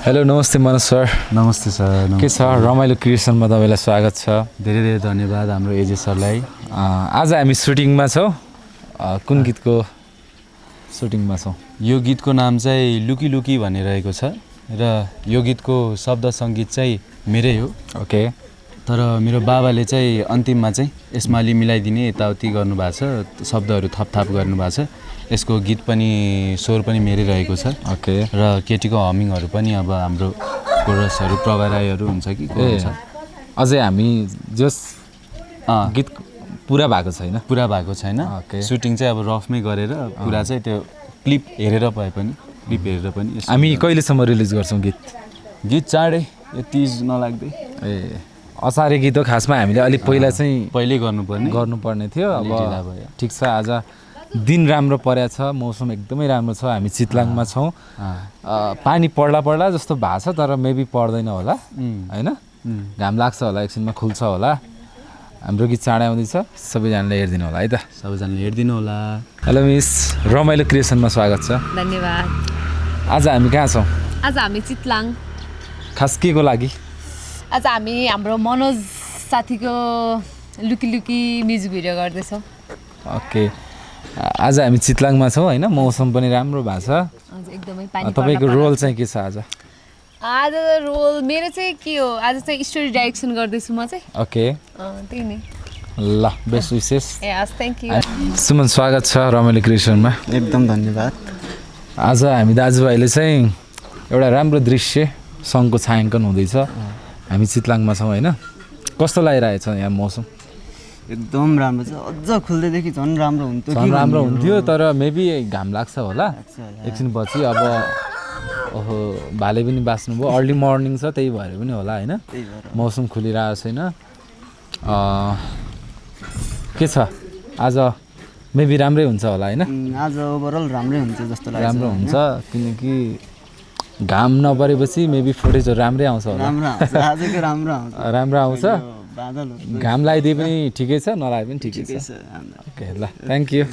Hello नमस्ते Manoj sir. नमस्ते sir. के छ रमाइलो क्रिएसनमा तपाईँलाई स्वागत छ। धेरै धेरै धन्यवाद हाम्रो एजे सरलाई। आज हामी सुटिङमा छौँ। कुन गीतको सुटिङमा छौँ? यो गीतको नाम चाहिँ लुकी लुकी भन्ने रहेको छ र यो गीतको शब्द सङ्गीत चाहिँ मेरै हो। ओके। तर मेरो बाबाले चाहिँ अन्तिममा चाहिँ यसमा अलि मिलाइदिने यताउति गर्नुभएको छ, शब्दहरू थपथाप गर्नुभएको छ। यसको गीत पनि स्वर पनि मेरै रहेको छ। ओके। र केटीको हमिङहरू पनि अब हाम्रो कोरसहरू प्रभा राईहरू हुन्छ कि को हुन्छ। अझै हामी जस गीत पुरा भएको छैन। पुरा भएको छैन। सुटिङ चाहिँ अब रफमै गरेर पुरा चाहिँ त्यो क्लिप हेरेर भए पनि हामी कहिलेसम्म रिलिज गर्छौँ गीत? गीत चाँडै यो 30 नलाग्दै। असारे गीत हो खासमा। हामीले अलिक पहिला चाहिँ पहिल्यै गर्नुपर्ने थियो। अब ठिक छ, आज दिन राम्रो परेको छ, मौसम एकदमै राम्रो छ। हामी चितलाङमा छौँ। पानी पर्ला जस्तो भएको छ, तर मेबी पर्दैन होला होइन। घाम लाग्छ होला, एकछिनमा खुल्छ होला। हाम्रो गीत चाँडै आउँदैछ, सबैजनाले हेरिदिनु होला है त। सबैजनाले हेरिदिनु होला। हेलो मिस, रमाइलो क्रिएसनमा स्वागत छ। धन्यवाद। आज हामी कहाँ छौँ? आज हामी चितलाङ। खास के को लागि? आज हामी हाम्रो मनोज साथीको लुकी लुकी म्युजिक भिडियो गर्दैछौँ। ओके। आज हामी चितलाङमा छौँ होइन, मौसम पनि राम्रो भएको छ। एकदमै पानी। तपाईँको रोल चाहिँ के छ आज? आज रोल मेरो चाहिँ के हो, आज चाहिँ स्टोरी डाइरेक्सन गर्दैछु म चाहिँ। ओके। त्यही नै। ल, बेस्ट विशेष। Thank you. सुमन, स्वागत छ रमाइलो क्रिएसनमा। एकदम धन्यवाद। आज हामी दाजुभाइले चाहिँ एउटा राम्रो दृश्य सङ्घको छायाङ्कन हुँदैछ। हामी चितलाङमा छौँ होइन। कस्तो लागिरहेछ यहाँ मौसम? एकदम राम्रो छ। अझ खुल्दैदेखि झन् राम्रो हुन्थ्यो। झन् राम्रो हुन्थ्यो, तर मेबी घाम लाग्छ होला एकछिन पछि। अब ओहो, भाले पनि बाँच्नुभयो। अर्ली मर्निङ छ, त्यही भएर पनि होला होइन। मौसम खुलिरहेको छैन। के छ आज? मेबी राम्रै हुन्छ होला होइन। आज ओभरअल राम्रै हुन्छ जस्तो लाग्छ। राम्रो हुन्छ, किनकि घाम नपरेपछि मेबी फुटेजहरू राम्रै आउँछ होला। राम्रो आउँछ। घाम लगाइदिए पनि ठिकै छ, नलागे पनि ठिकै छ। ओके, ल, थ्याङ्क यू।